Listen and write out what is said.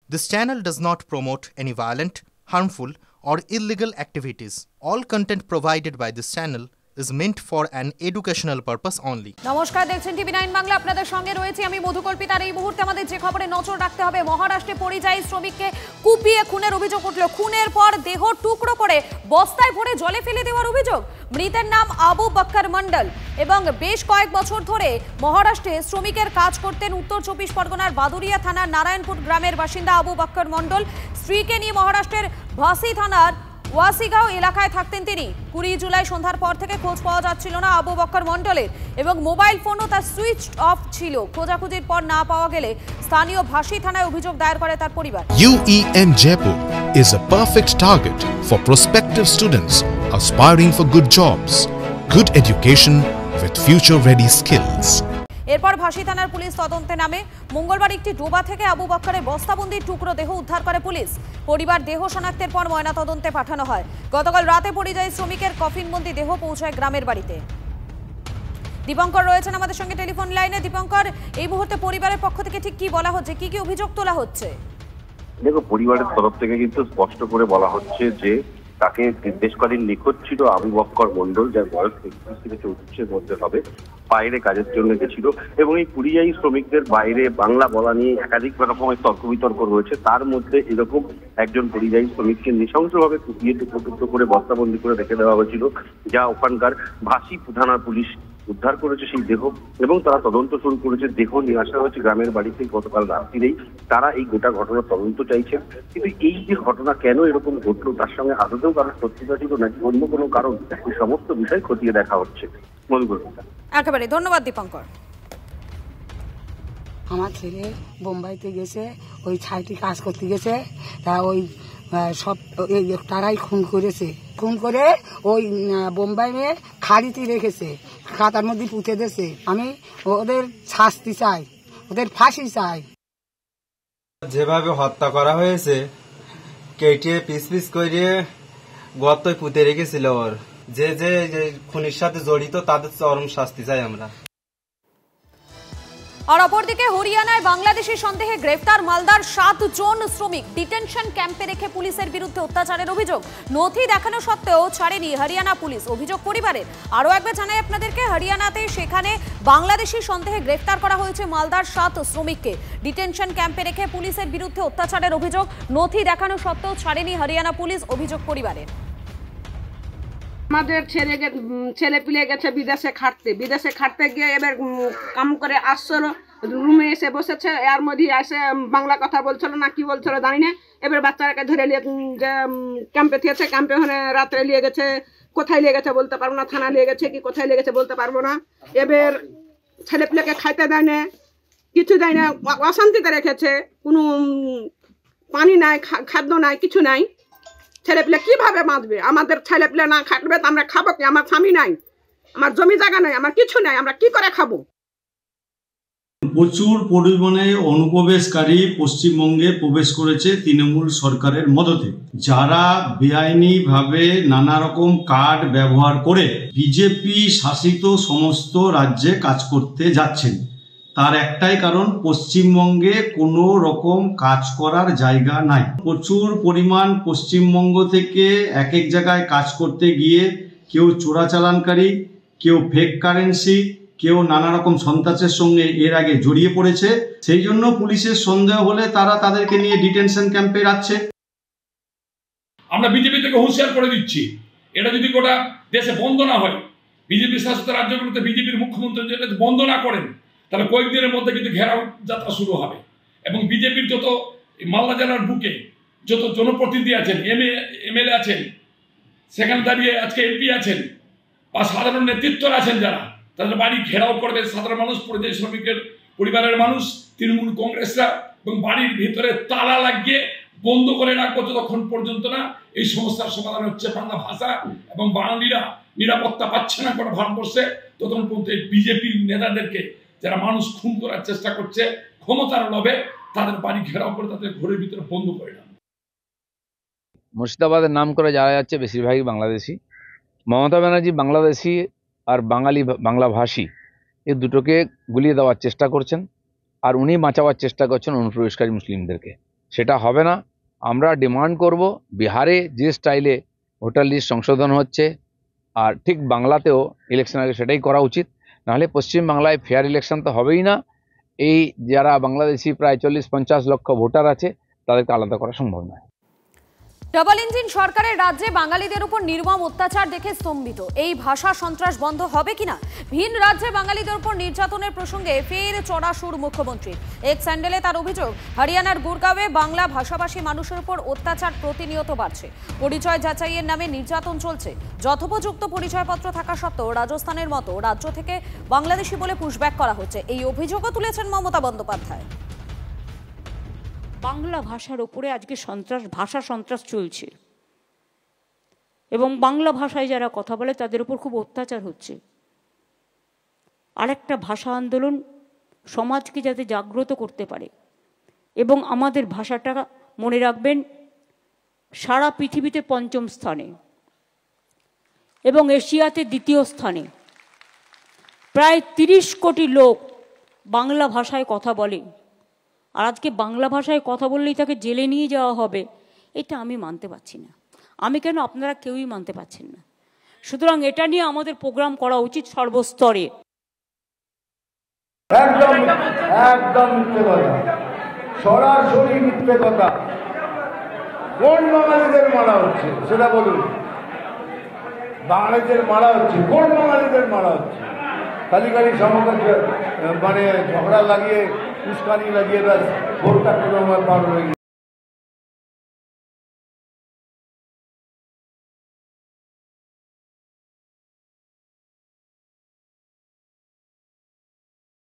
This channel does not promote any violent, harmful, or illegal activities. All content provided by this channel is meant for an educational purpose only. নমস্কার, দেখছেন টিভি9 বাংলা। আপনাদের সঙ্গে রয়েছে আমি মধুকল্পিতার। এই মুহূর্তে আমাদের যে খবরে নজর রাখতে হবে, মহারাষ্ট্রে পরিযায়ী শ্রমিককে কুপিয়ে খুনের অভিযোগ উঠল। খুনের পর দেহ টুকরো করে বস্তায় ভরে জলে ফেলে দেওয়ার অভিযোগ। মৃতের নাম আবু বক্কর মন্ডল এবং বেশ কয়েক বছর ধরে মহারাষ্ট্রে শ্রমিকের কাজ করতেন। উত্তর চব্বিশ পরগনার বাদুরিয়া থানার নারায়ণপুর গ্রামের বাসিন্দা আবু বক্কর মন্ডল স্ত্রীকে নিয়ে মহারাষ্ট্রের ভাসি থানার ওয়াসিগাঁও এলাকায় থাকতেন তিনি। 20 জুলাই সন্ধ্যার পর থেকে খোঁজ পাওয়া যাচ্ছিল না আবু বক্কর মন্ডলের এবং মোবাইল ফোনও তার সুইচ অফ ছিল। খোঁজাখুঁজির পর না পাওয়া গেলে স্থানীয় ভাসি থানায় অভিযোগ দায়ের করে তার পরিবার। UEM Jaipur is a perfect target for prospective students aspiring for good jobs, good education with future-ready skills. এরপর ভাসি থানার পুলিশ তদন্তে নামে। মঙ্গলবার একটি ডোবা থেকে আবু বক্করের বস্তাবন্দি টুকরো দেহ উদ্ধার করে পুলিশ। পরিবার দেহ শনাক্তের পর ময়নাতদন্তে পাঠানো হয়। গতকাল রাতে পরিযায়ী শ্রমিকের কফিনবন্দি দেহ পৌঁছায় গ্রামের বাড়িতে। দীপঙ্কর রয়েছেন আমাদের সঙ্গে টেলিফোন লাইনে। দীপঙ্কর, এই মুহূর্তে পরিবারের পক্ষ থেকে ঠিক কি বলা হচ্ছে, কি কি অভিযোগ তোলা হচ্ছে? দেখো, পরিবারের তরফ থেকে কিন্তু স্পষ্ট করে বলা হচ্ছে যে তাকে দীর্ঘকালীন নিখোঁজ ছিল আবু বক্কর মন্ডল, যার বয়স 31 থেকে 34-এর মধ্যে হবে। বাইরে কাজের জন্য গেছিল এবং এই পরিযায়ী শ্রমিকদের বাইরে বাংলা বলা নিয়ে একাধিক রকমের তর্ক বিতর্ক রয়েছে। তার মধ্যে এরকম একজন পরিযায়ী শ্রমিককে নৃশংসভাবে কুপিয়ে টুকরো টুকরো করে বস্তাবন্দি করে রেখে দেওয়া হয়েছিল, যা ওখানকার ভাসি থানার পুলিশ উদ্ধার করেছে সেই দেহ এবং তারা তদন্ত শুরু করেছে। দেহ নিয়ে আসা হয়েছে গ্রামের বাড়িতে গতকাল রাত্রিরেই। তারা এই গোটা ঘটনার তদন্ত চাইছেন, কিন্তু এই যে ঘটনা কেন এরকম ঘটলো, তার সঙ্গে আদতেও কারণ সত্যতা ছিল নাকি অন্য কোনো কারণ, এই সমস্ত বিষয় খতিয়ে দেখা হচ্ছে। একেবারে ধন্যবাদ দীপঙ্কর। আমার ছেলে বোম্বাইতে গেছে, ওই ছাইটি কাজ করতে গেছে, তা ওই সব তারাই খুন করেছে। খুন করে ওই বোম্বাইয়ে খাড়িতে রেখেছে, খাতার মধ্যে পুঁতে দিয়েছে। আমি ওদের শাস্তি চাই, ওদের ফাঁসি চাই। যেভাবে হত্যা করা হয়েছে, কেটে পিস পিস করে গর্তয় পুঁতে রেখেছিল। ওর যে যে খুনের সাথে জড়িত তাদের চরম শাস্তি চাই আমরা। আর অপরদিকে হরিয়ানায় বাংলাদেশি সন্দেহে গ্রেফতার মালদার 7 জন শ্রমিক। ডিটেনশন ক্যাম্পে রেখে পুলিশের বিরুদ্ধে অত্যাচারের অভিযোগ। নথি দেখানো সত্ত্বেও ছাড়েনি হরিয়ানা পুলিশ, অভিযোগ পরিবারের। আরও একবার জানাই আপনাদেরকে, হরিয়ানাতে সেখানে বাংলাদেশি সন্দেহে গ্রেফতার করা হয়েছে মালদার 7 শ্রমিককে। ডিটেনশন ক্যাম্পে রেখে পুলিশের বিরুদ্ধে অত্যাচারের অভিযোগ। নথি দেখানো সত্ত্বেও ছাড়েনি হরিয়ানা পুলিশ, অভিযোগ পরিবারের। আমাদের ছেলে পিলে গেছে বিদেশে খাটতে গিয়ে এবার কাম করে আসছিল, রুমে এসে বসেছে। এর মধ্যে এসে বাংলা কথা বলছিল না কি বলছিল জানি না। এবার বাচ্চাটাকে ধরে নিয়ে যে ক্যাম্পে থিয়েছে, ক্যাম্পে ওখানে রাত্রে নিয়ে গেছে। কোথায় নিয়ে গেছে বলতে পারবো না, থানা নিয়ে গেছে কি কোথায় নিয়ে গেছে বলতে পারবো না। এবার ছেলে পিলেকে খাইতে দেয় না, কিছু দেয় না, অশান্তিতে রেখেছে। কোনো পানি নাই, খাদ্য নাই, কিছু নাই। ছেলেপিলে কিভাবে বাঁচবে? আমাদের ছেলেপিলে না খাটবে তো আমরা খাবো কি? আমার স্বামী নাই, আমার জমি জায়গা নাই, আমার কিছু নাই, আমরা কি করে খাবো? প্রচুর পরিমাণে অনুপ্রবেশকারী পশ্চিমবঙ্গে প্রবেশ করেছে তৃণমূল সরকারের মদতে, যারা বেআইনিভাবে নানা রকম কার্ড ব্যবহার করে বিজেপি শাসিত সমস্ত রাজ্যে কাজ করতে যাচ্ছেন। তার একটাই কারণ, পশ্চিমবঙ্গে কোনো রকম কাজ করার জায়গা নাই। প্রচুর পরিমাণ পশ্চিমবঙ্গ থেকে এক এক জায়গায় কাজ করতে গিয়ে কেউ চোরাচালানকারী, কেউ ফেক কারেন্সি, কেউ নানা রকম সন্ত্রাসের সঙ্গে এর আগে জড়িয়ে পড়েছে। সেই জন্য পুলিশের সন্দেহ হলে তারা তাদেরকে নিয়ে ডিটেনশন ক্যাম্পে রাখছে। আমরা বিজেপি থেকে হুঁশিয়ার করে দিচ্ছি, এটা যদি গোটা দেশে বন্ধ না হয়, বিজেপি শাসিত রাজ্যগুলোতে বিজেপির মুখ্যমন্ত্রী যদি বন্ধ না করেন, তাহলে কয়েকদিনের মধ্যে কিন্তু ঘেরাও যাত্রা শুরু হবে। এবং বিজেপির যত মালদা জেলার বুকে যত জনপ্রতিনিধি আছেন, এমএলএ আছেন, সেখানে দাঁড়িয়ে আজকে এমপি আছেন বা সাধারণ নেতৃত্বরা আছেন, যারা তাদের বাড়ি ঘেরাও করবে সাধারণ মানুষ, পরিযায়ী শ্রমিকের পরিবারের মানুষ, তৃণমূল কংগ্রেসরা, এবং বাড়ির ভিতরে তালা লাগিয়ে বন্ধ করে রাখবো যতক্ষণ পর্যন্ত না এই সমস্যার সমাধান হচ্ছে। বাংলা ভাষা এবং বাঙালিরা নিরাপত্তা পাচ্ছে না কোনো ভারতবর্ষে, ততক্ষণ পর্যন্ত এই বিজেপির নেতাদেরকে, যারা মানুষ খুন করার চেষ্টা করছে ক্ষমতার লোভে, তাদের বাড়ি ঘেরাও করে তাদের ঘরের ভিতরে বন্ধ করে দেন। মুর্শিদাবাদের নাম করে যারা যাচ্ছে বেশিরভাগই বাংলাদেশি। মমতা ব্যানার্জি বাংলাদেশি আর বাংলাভাষী এই দুটোকে গুলিয়ে দেওয়ার চেষ্টা করছেন, আর উনি বাঁচাবার চেষ্টা করছেন অনুপ্রবেশকারী মুসলিমদেরকে। সেটা হবে না। আমরা ডিমান্ড করব বিহারে যে স্টাইলে ভোটার লিস্ট সংশোধন হচ্ছে আর ঠিক বাংলাতেও ইলেকশন আগে সেটাই করা উচিত। নাহলে পশ্চিমবাংলায় ফেয়ার ইলেকশন তো হবেই না। এই যারা বাংলাদেশি প্রায় 40-50 লক্ষ ভোটার আছে তাদেরকে আলাদা করা সম্ভব নয়। ডাবল ইঞ্জিন সরকারের রাজ্যে বাঙালিদের উপর নির্মম অত্যাচার দেখে স্তম্ভিত। এই ভাষা সন্ত্রাস বন্ধ হবে কিনা? ভিন রাজ্যে বাঙালিদের উপর নির্যাতনের প্রসঙ্গে ফের চড়া সুর মুখ্যমন্ত্রীর। এক স্যান্ডেলে তার অভিযোগ, হরিয়ানার গুরগাঁওয়ে বাংলা ভাষাভাষী মানুষের উপর অত্যাচার প্রতিনিয়ত বাড়ছে। পরিচয় যাচাইয়ের নামে নির্যাতন চলছে। যথোপযুক্ত পরিচয়পত্র থাকা সত্ত্বেও রাজস্থানের মতো রাজ্য থেকে বাংলাদেশি বলে পুশব্যাক করা হচ্ছে। এই অভিযোগও তুলেছেন মমতা বন্দ্যোপাধ্যায়। বাংলা ভাষার ওপরে আজকে ভাষা সন্ত্রাস চলছে এবং বাংলা ভাষায় যারা কথা বলে তাদের উপর খুব অত্যাচার হচ্ছে। আরেকটা ভাষা আন্দোলন সমাজকে যাতে জাগ্রত করতে পারে এবং আমাদের ভাষাটা মনে রাখবেন সারা পৃথিবীতে ৫ম স্থানে এবং এশিয়াতে ২য় স্থানে। প্রায় ৩০ কোটি লোক বাংলা ভাষায় কথা বলে, আর আজকে বাংলা ভাষায় কথা বললেই তাকে জেলে নিয়ে যাওয়া হবে, এটা আমি মানতে পারছি না। আমি কেন, আপনারা কেউই মানতে পারছেন না। সুতরাং এটা নিয়ে আমাদের প্রোগ্রাম করা উচিত সর্বস্তরে। একদম মিথ্যে কথা, সরাসরি মিথ্যে কথা। কোন বাঙালিদের মারা হচ্ছে সেটা বলুন। বাঙালিদের মারা হচ্ছে, কোন বাঙালিদের মারা হচ্ছে? খালি খালি মানে ঝগড়া লাগিয়ে, উস্কানি লাগিয়ে ব্যাস ভোটটা কোনো পার হয়ে গেছে।